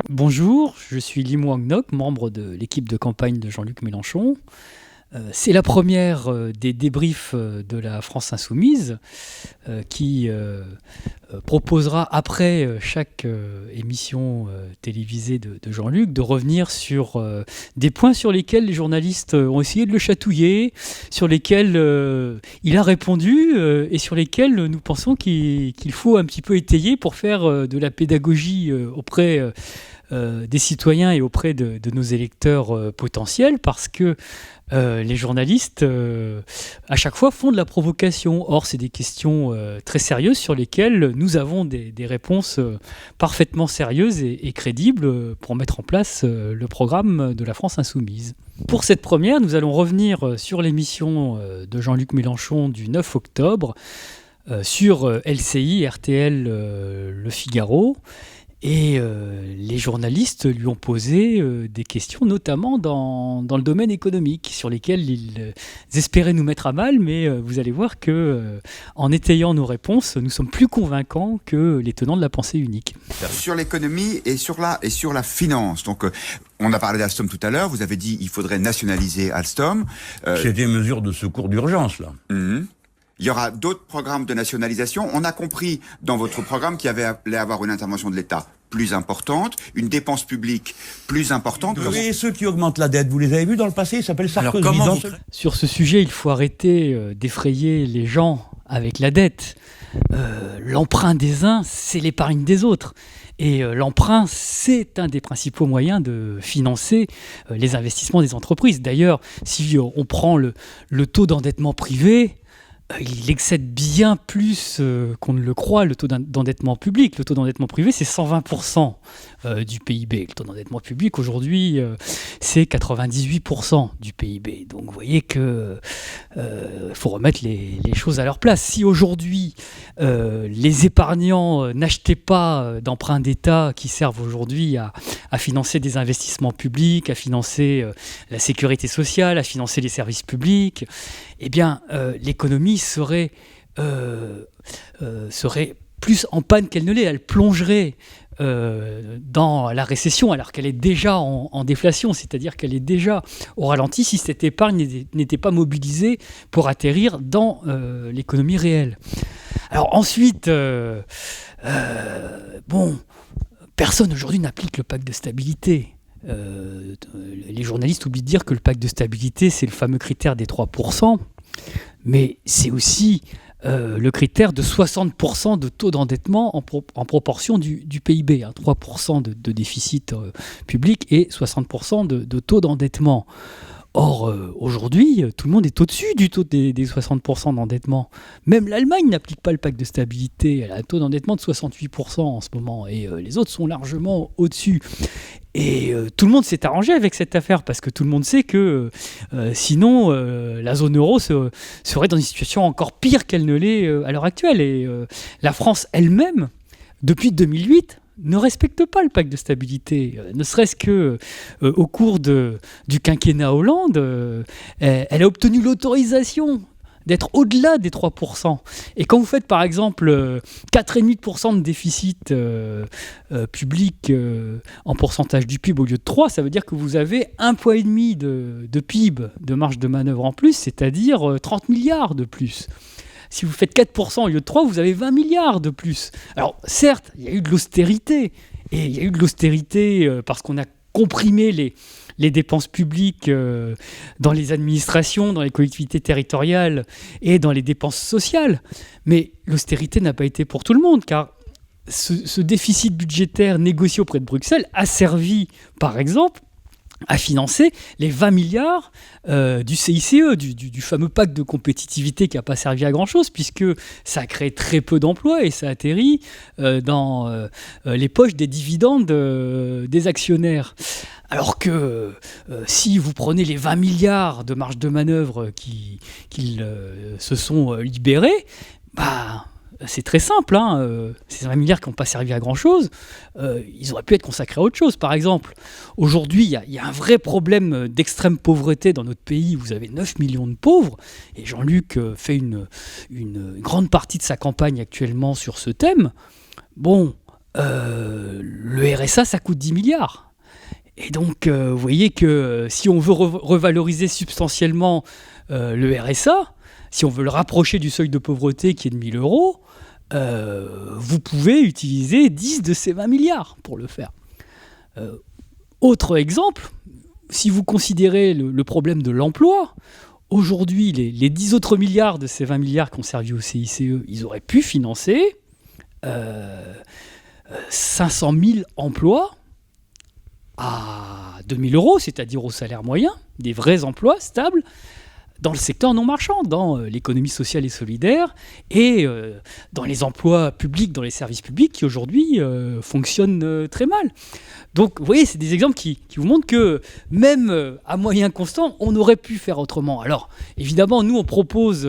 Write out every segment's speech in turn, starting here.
Bonjour, je suis Lim Wang Nok, membre de l'équipe de campagne de Jean-Luc Mélenchon. C'est la première des débriefs de la France Insoumise qui proposera après chaque émission télévisée de Jean-Luc de revenir sur des points sur lesquels les journalistes ont essayé de le chatouiller, sur lesquels il a répondu et sur lesquels nous pensons qu'il faut un petit peu étayer pour faire de la pédagogie auprès des citoyens et auprès de nos électeurs potentiels, parce que les journalistes, à chaque fois, font de la provocation. Or, c'est des questions très sérieuses sur lesquelles nous avons des réponses parfaitement sérieuses et crédibles pour mettre en place le programme de la France Insoumise. Pour cette première, nous allons revenir sur l'émission de Jean-Luc Mélenchon du 9 octobre sur LCI, RTL, Le Figaro. Et les journalistes lui ont posé des questions, notamment dans le domaine économique, sur lesquelles ils espéraient nous mettre à mal, mais vous allez voir que, en étayant nos réponses, nous sommes plus convaincants que les tenants de la pensée unique. Sur l'économie et sur la finance. Donc, on a parlé d'Alstom tout à l'heure. Vous avez dit qu'il faudrait nationaliser Alstom. C'est des mesures de secours d'urgence, là. Il y aura d'autres programmes de nationalisation. On a compris dans votre programme qu'il y allait avoir une intervention de l'État plus importante, une dépense publique plus importante. Et ceux qui augmentent la dette, vous les avez vus dans le passé, ils s'appellent Sarkozy. Sur ce sujet, il faut arrêter d'effrayer les gens avec la dette. L'emprunt des uns, c'est l'épargne des autres. Et l'emprunt, c'est un des principaux moyens de financer les investissements des entreprises. D'ailleurs, si on prend le taux d'endettement privé, il excède bien plus qu'on ne le croit le taux d'endettement public. Le taux d'endettement privé, c'est 120% du PIB. Le taux d'endettement public, aujourd'hui, c'est 98% du PIB. Donc vous voyez qu'il faut remettre les choses à leur place. Si aujourd'hui, les épargnants n'achetaient pas d'emprunts d'État qui servent aujourd'hui à financer des investissements publics, à financer la sécurité sociale, à financer les services publics, eh bien, l'économie serait plus en panne qu'elle ne l'est. Elle plongerait dans la récession alors qu'elle est déjà en déflation, c'est-à-dire qu'elle est déjà au ralenti si cette épargne n'était pas mobilisée pour atterrir dans l'économie réelle. Alors ensuite, personne aujourd'hui n'applique le pacte de stabilité. Les journalistes oublient de dire que le pacte de stabilité, c'est le fameux critère des 3%, mais c'est aussi le critère de 60% de taux d'endettement en proportion du PIB, 3% de déficit public et 60% de taux d'endettement. Or, aujourd'hui, tout le monde est au-dessus du taux des 60% d'endettement. Même l'Allemagne n'applique pas le pacte de stabilité. Elle a un taux d'endettement de 68% en ce moment. Et les autres sont largement au-dessus. Et tout le monde s'est arrangé avec cette affaire parce que tout le monde sait que sinon, la zone euro serait dans une situation encore pire qu'elle ne l'est à l'heure actuelle. Et la France elle-même, depuis 2008, ne respecte pas le pacte de stabilité, ne serait-ce que au cours du quinquennat Hollande, elle a obtenu l'autorisation d'être au-delà des 3%. Et quand vous faites par exemple 4,5% de déficit public en pourcentage du PIB au lieu de 3, ça veut dire que vous avez 1,5 point de PIB de marge de manœuvre en plus, c'est-à-dire 30 milliards de plus. Si vous faites 4% au lieu de 3, vous avez 20 milliards de plus. Alors certes, il y a eu de l'austérité. Et il y a eu de l'austérité parce qu'on a comprimé les dépenses publiques dans les administrations, dans les collectivités territoriales et dans les dépenses sociales. Mais l'austérité n'a pas été pour tout le monde, car ce déficit budgétaire négocié auprès de Bruxelles a servi, par exemple, à financer les 20 milliards du CICE, du fameux pacte de compétitivité qui n'a pas servi à grand-chose, puisque ça a créé très peu d'emplois et ça atterrit dans les poches des dividendes des actionnaires. Alors que si vous prenez les 20 milliards de marge de manœuvre qu'ils se sont libérés, c'est très simple, ces 20 milliards qui n'ont pas servi à grand-chose, ils auraient pu être consacrés à autre chose. Par exemple, aujourd'hui, il y a un vrai problème d'extrême pauvreté dans notre pays. Vous avez 9 millions de pauvres, et Jean-Luc fait une grande partie de sa campagne actuellement sur ce thème. Bon, le RSA, ça coûte 10 milliards. Et donc, vous voyez que si on veut revaloriser substantiellement le RSA, si on veut le rapprocher du seuil de pauvreté qui est de 1 000 euros, vous pouvez utiliser 10 de ces 20 milliards pour le faire. Autre exemple, si vous considérez le problème de l'emploi, aujourd'hui, les 10 autres milliards de ces 20 milliards qui ont servi au CICE, ils auraient pu financer 500 000 emplois à 2 000 euros, c'est-à-dire au salaire moyen, des vrais emplois stables, dans le secteur non marchand, dans l'économie sociale et solidaire, et dans les emplois publics, dans les services publics qui aujourd'hui fonctionnent très mal. Donc vous voyez, c'est des exemples qui vous montrent que même à moyen constant, on aurait pu faire autrement. Alors évidemment, nous on propose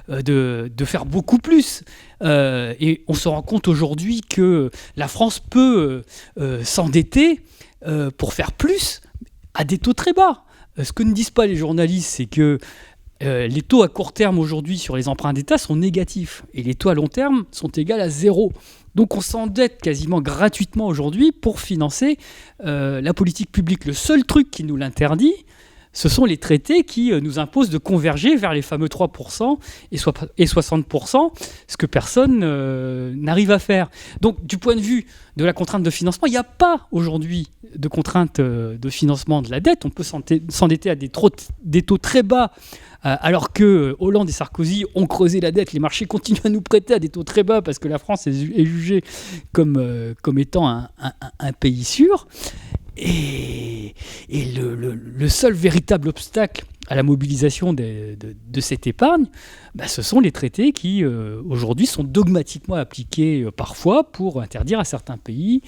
de faire beaucoup plus, et on se rend compte aujourd'hui que la France peut s'endetter pour faire plus à des taux très bas. Ce que ne disent pas les journalistes, c'est que les taux à court terme aujourd'hui sur les emprunts d'État sont négatifs et les taux à long terme sont égaux à 0. Donc on s'endette quasiment gratuitement aujourd'hui pour financer la politique publique. Le seul truc qui nous l'interdit, ce sont les traités qui nous imposent de converger vers les fameux 3% et 60%, ce que personne n'arrive à faire. Donc du point de vue de la contrainte de financement, il n'y a pas aujourd'hui de contrainte de financement de la dette. On peut s'endetter à des taux très bas, alors que Hollande et Sarkozy ont creusé la dette. Les marchés continuent à nous prêter à des taux très bas parce que la France est jugée comme étant un pays sûr. Et le seul véritable obstacle à la mobilisation de cette épargne, ce sont les traités qui, aujourd'hui, sont dogmatiquement appliqués parfois pour interdire à certains pays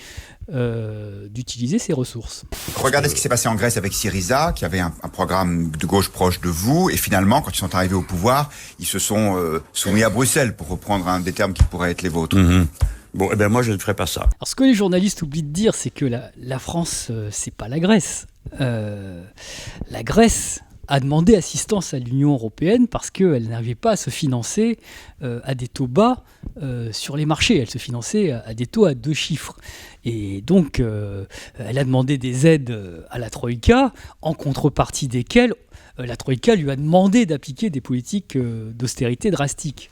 d'utiliser ces ressources. Regardez ce qui s'est passé en Grèce avec Syriza, qui avait un programme de gauche proche de vous, et finalement, quand ils sont arrivés au pouvoir, ils se sont soumis à Bruxelles, pour reprendre un des termes qui pourraient être les vôtres. Mmh. Bon, moi, je ne ferai pas ça. Alors, ce que les journalistes oublient de dire, c'est que la France, c'est pas la Grèce. La Grèce a demandé assistance à l'Union européenne parce qu'elle n'arrivait pas à se financer à des taux bas sur les marchés. Elle se finançait à des taux à 2 chiffres. Et donc, elle a demandé des aides à la Troïka, en contrepartie desquelles la Troïka lui a demandé d'appliquer des politiques d'austérité drastiques.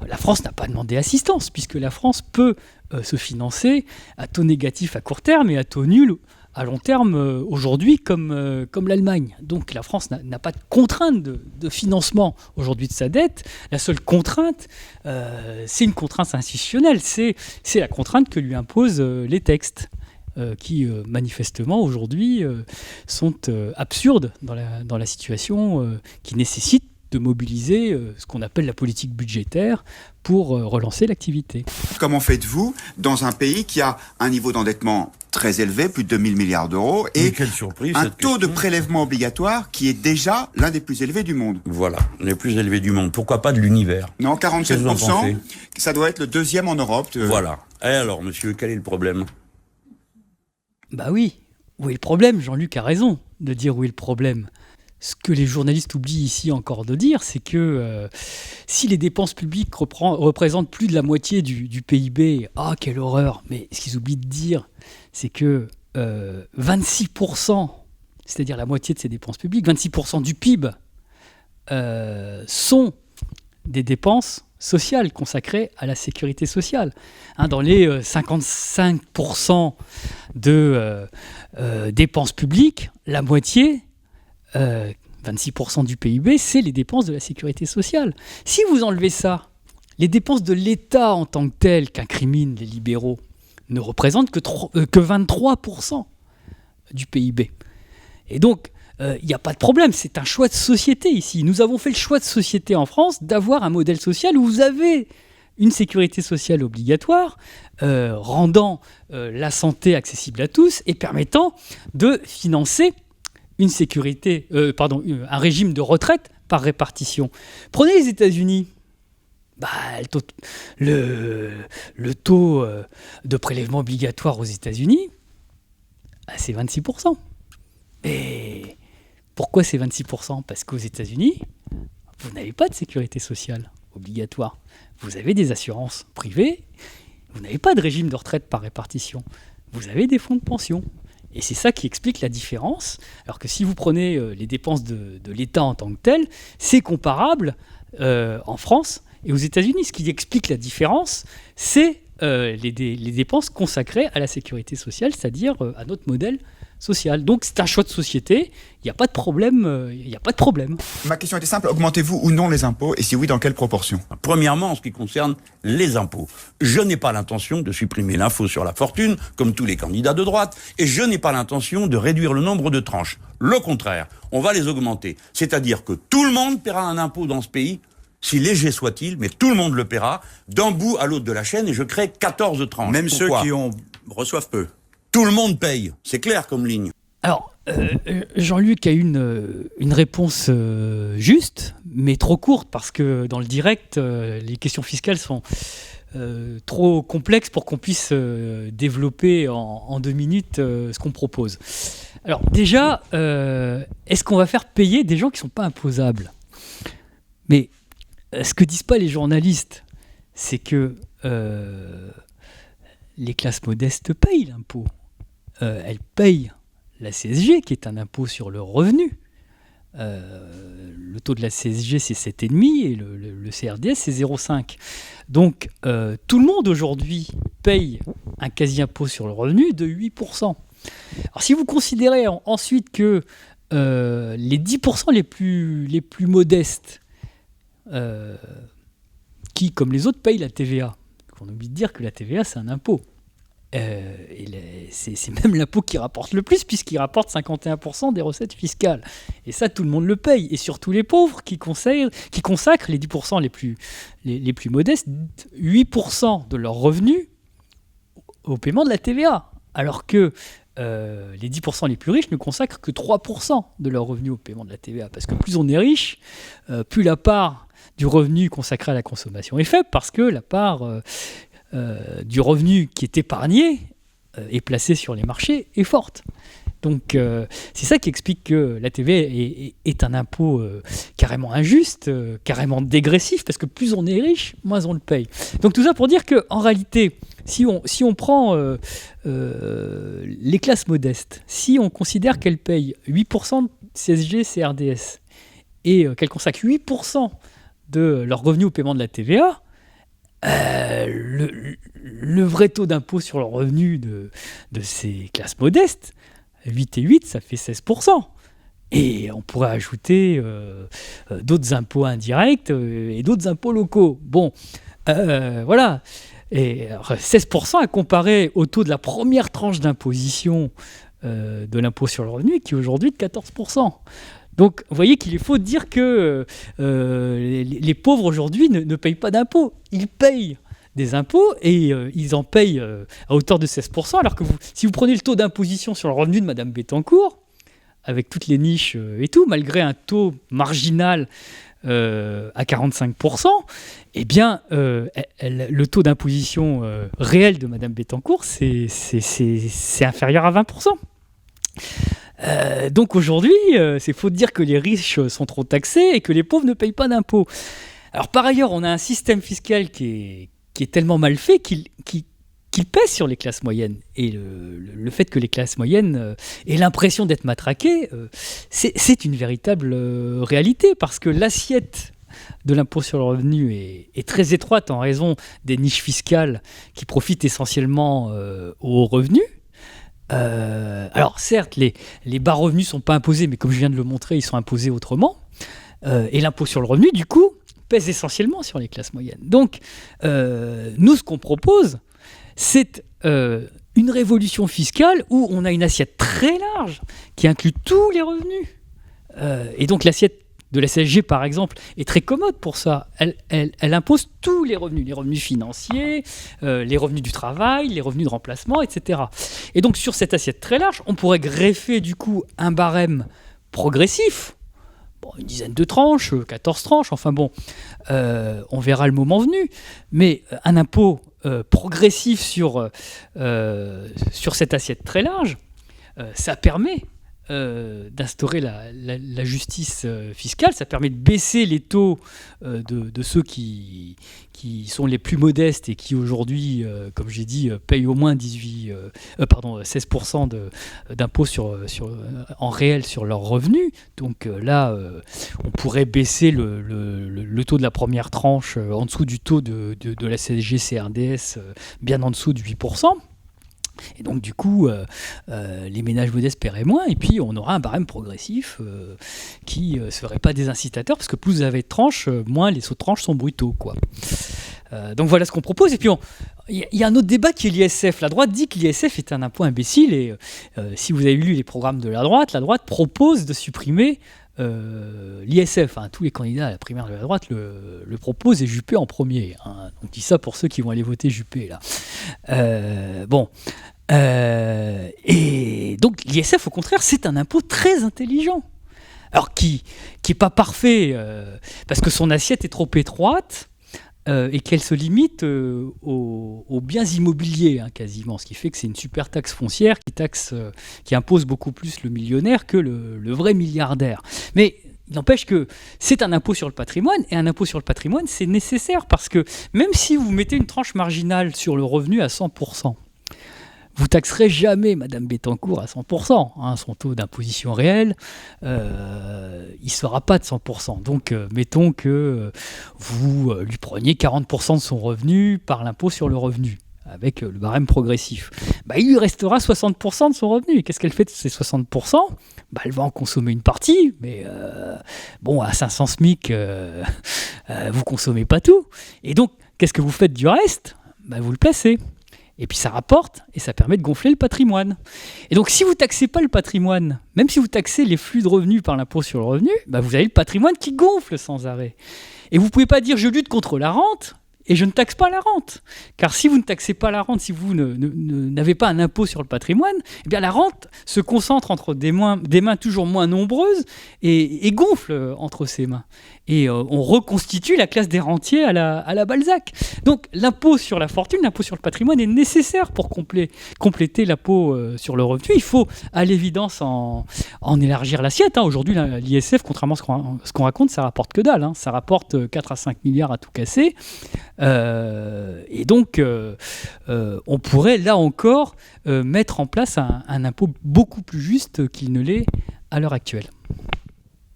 La France n'a pas demandé assistance, puisque la France peut se financer à taux négatif à court terme et à taux nul à long terme aujourd'hui, comme l'Allemagne. Donc la France n'a pas de contrainte de financement aujourd'hui de sa dette. La seule contrainte, c'est une contrainte institutionnelle. C'est la contrainte que lui imposent les textes. Qui manifestement aujourd'hui sont absurdes dans la situation qui nécessite de mobiliser ce qu'on appelle la politique budgétaire pour relancer l'activité. Comment faites-vous dans un pays qui a un niveau d'endettement très élevé, plus de 2 000 milliards d'euros, et quelle surprise, un taux de prélèvement obligatoire qui est déjà l'un des plus élevés du monde? Voilà, les plus élevés du monde. Pourquoi pas de l'univers? Non, 47%, ça doit être le deuxième en Europe. Voilà. Et alors, monsieur, quel est le problème? Bah oui, où est le problème? Jean-Luc a raison de dire où est le problème. Ce que les journalistes oublient ici encore de dire, c'est que si les dépenses publiques représentent plus de la moitié du PIB, quelle horreur! Mais ce qu'ils oublient de dire, c'est que 26%, c'est-à-dire la moitié de ces dépenses publiques, 26% du PIB, sont des dépenses sociales consacrées à la sécurité sociale. Dans les 55% de dépenses publiques, la moitié, 26% du PIB, c'est les dépenses de la sécurité sociale. Si vous enlevez ça, les dépenses de l'État en tant que telles qu'incriminent les libéraux ne représentent que 23% du PIB. Et donc, il n'y a pas de problème, c'est un choix de société ici. Nous avons fait le choix de société en France d'avoir un modèle social où vous avez une sécurité sociale obligatoire, rendant la santé accessible à tous et permettant de financer un régime de retraite par répartition. Prenez les États-Unis. Le taux de prélèvement obligatoire aux États-Unis, c'est 26%. Et pourquoi c'est 26%? Parce qu'aux États-Unis, vous n'avez pas de sécurité sociale obligatoire. Vous avez des assurances privées, vous n'avez pas de régime de retraite par répartition. Vous avez des fonds de pension. Et c'est ça qui explique la différence. Alors que si vous prenez les dépenses de l'État en tant que tel, c'est comparable en France et aux États-Unis. Ce qui explique la différence, c'est les dépenses consacrées à la sécurité sociale, c'est-à-dire à notre modèle social. Donc c'est un choix de société, il n'y a pas de problème. Ma question était simple, augmentez-vous ou non les impôts, et si oui, dans quelle proportion? Premièrement, en ce qui concerne les impôts, je n'ai pas l'intention de supprimer l'impôt sur la fortune, comme tous les candidats de droite, et je n'ai pas l'intention de réduire le nombre de tranches. Le contraire, on va les augmenter. C'est-à-dire que tout le monde paiera un impôt dans ce pays, si léger soit-il, mais tout le monde le paiera, d'un bout à l'autre de la chaîne, et je crée 14 tranches. Même Pourquoi? ceux qui reçoivent peu. Tout le monde paye, c'est clair comme ligne. Alors, Jean-Luc a une réponse juste, mais trop courte, parce que dans le direct, les questions fiscales sont trop complexes pour qu'on puisse développer en 2 minutes ce qu'on propose. Alors déjà, est-ce qu'on va faire payer des gens qui ne sont pas imposables? Mais ce que disent pas les journalistes, c'est que les classes modestes payent l'impôt. Elles payent la CSG, qui est un impôt sur le revenu. Le taux de la CSG, c'est 7,5 et le CRDS, c'est 0,5. Donc, tout le monde aujourd'hui paye un quasi-impôt sur le revenu de 8%. Alors, si vous considérez ensuite que les 10% les plus modestes, qui, comme les autres, payent la TVA, on oublie de dire que la TVA, c'est un impôt. C'est même l'impôt qui rapporte le plus, puisqu'il rapporte 51% des recettes fiscales. Et ça, tout le monde le paye. Et surtout les pauvres qui consacrent les 10% les plus modestes, 8% de leurs revenus au paiement de la TVA. Alors que les 10% les plus riches ne consacrent que 3% de leurs revenus au paiement de la TVA. Parce que plus on est riche, plus la part du revenu consacré à la consommation est faible, parce que la part du revenu qui est épargné et placé sur les marchés est forte. Donc c'est ça qui explique que la TVA est un impôt carrément injuste, carrément dégressif, parce que plus on est riche, moins on le paye. Donc tout ça pour dire qu'en réalité, si on prend les classes modestes, si on considère qu'elles payent 8% de CSG, CRDS, et qu'elles consacrent 8% de leurs revenus au paiement de la TVA, le vrai taux d'impôt sur le revenu de ces classes modestes, 8 et 8, ça fait 16%. Et on pourrait ajouter d'autres impôts indirects et d'autres impôts locaux. Bon, voilà. Et alors, 16% à comparer au taux de la première tranche d'imposition de l'impôt sur le revenu, qui est aujourd'hui de 14%. Donc, vous voyez qu'il est faux de dire que les pauvres aujourd'hui ne payent pas d'impôts. Ils payent des impôts et ils en payent à hauteur de 16%, alors que si vous prenez le taux d'imposition sur le revenu de Madame Bettencourt, avec toutes les niches et tout, malgré un taux marginal à 45%, eh bien, le taux d'imposition réel de Madame Bettencourt, c'est inférieur à 20%. Donc aujourd'hui, c'est faux de dire que les riches sont trop taxés et que les pauvres ne payent pas d'impôts. Alors par ailleurs, on a un système fiscal qui est tellement mal fait qu'il pèse sur les classes moyennes. Et le fait que les classes moyennes aient l'impression d'être matraquées, c'est une véritable réalité, parce que l'assiette de l'impôt sur le revenu est très étroite en raison des niches fiscales qui profitent essentiellement aux revenus. Alors certes, les bas revenus ne sont pas imposés, mais comme je viens de le montrer, ils sont imposés autrement. Et l'impôt sur le revenu, du coup, pèse essentiellement sur les classes moyennes. Donc, nous, ce qu'on propose, c'est une révolution fiscale où on a une assiette très large qui inclut tous les revenus. Et donc, l'assiette de la CSG, par exemple, est très commode pour ça. Elle impose tous les revenus financiers, les revenus du travail, les revenus de remplacement, etc. Et donc, sur cette assiette très large, on pourrait greffer, du coup, un barème progressif, une dizaine de tranches, 14 tranches, enfin bon, on verra le moment venu, mais un impôt progressif sur cette assiette très large, ça permet d'instaurer la justice fiscale. Ça permet de baisser les taux de ceux qui sont les plus modestes et qui aujourd'hui, comme j'ai dit, payent au moins 16% d'impôts en réel sur leurs revenus. Donc là, on pourrait baisser le taux de la première tranche en dessous du taux de la CSG-CRDS, bien en dessous de 8%. Et donc du coup, les ménages modestes paieraient moins, et puis on aura un barème progressif qui ne serait pas désincitateur, parce que plus vous avez de tranches, moins les sauts de tranches sont brutaux, quoi. Donc voilà ce qu'on propose. Et puis il y a un autre débat qui est l'ISF. La droite dit que l'ISF est un impôt imbécile, et si vous avez lu les programmes de la droite propose de supprimer l'ISF. Tous les candidats à la primaire de la droite le proposent, et Juppé en premier. Donc je dis ça pour ceux qui vont aller voter Juppé là. Et donc l'ISF, au contraire, c'est un impôt très intelligent. Alors qui est pas parfait parce que son assiette est trop étroite. Et qu'elle se limite aux biens immobiliers, quasiment, ce qui fait que c'est une super taxe foncière qui impose beaucoup plus le millionnaire que le vrai milliardaire. Mais il n'empêche que c'est un impôt sur le patrimoine, et un impôt sur le patrimoine, c'est nécessaire, parce que même si vous mettez une tranche marginale sur le revenu à 100%, vous taxerez jamais Madame Bettencourt à 100%. Son taux d'imposition réel, il ne sera pas de 100%. Donc, mettons que vous lui preniez 40% de son revenu par l'impôt sur le revenu, avec le barème progressif. Il lui restera 60% de son revenu. Et qu'est-ce qu'elle fait de ces 60% ? Elle va en consommer une partie, mais à 500 SMIC, vous ne consommez pas tout. Et donc, qu'est-ce que vous faites du reste ? Vous le placez. Et puis ça rapporte, et ça permet de gonfler le patrimoine. Et donc si vous ne taxez pas le patrimoine, même si vous taxez les flux de revenus par l'impôt sur le revenu, vous avez le patrimoine qui gonfle sans arrêt. Et vous ne pouvez pas dire « je lutte contre la rente », et je ne taxe pas la rente. Car si vous ne taxez pas la rente, si vous n'avez pas un impôt sur le patrimoine, eh bien la rente se concentre entre des mains toujours moins nombreuses et gonfle entre ses mains. Et on reconstitue la classe des rentiers à la Balzac. Donc l'impôt sur la fortune, l'impôt sur le patrimoine est nécessaire pour compléter l'impôt sur le revenu. Il faut à l'évidence en élargir l'assiette. Aujourd'hui, l'ISF, contrairement à ce qu'on raconte, ça rapporte que dalle. Ça rapporte 4 à 5 milliards à tout casser. Et donc, on pourrait là encore mettre en place un impôt beaucoup plus juste qu'il ne l'est à l'heure actuelle.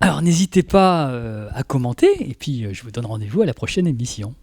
Alors n'hésitez pas à commenter, et puis je vous donne rendez-vous à la prochaine émission.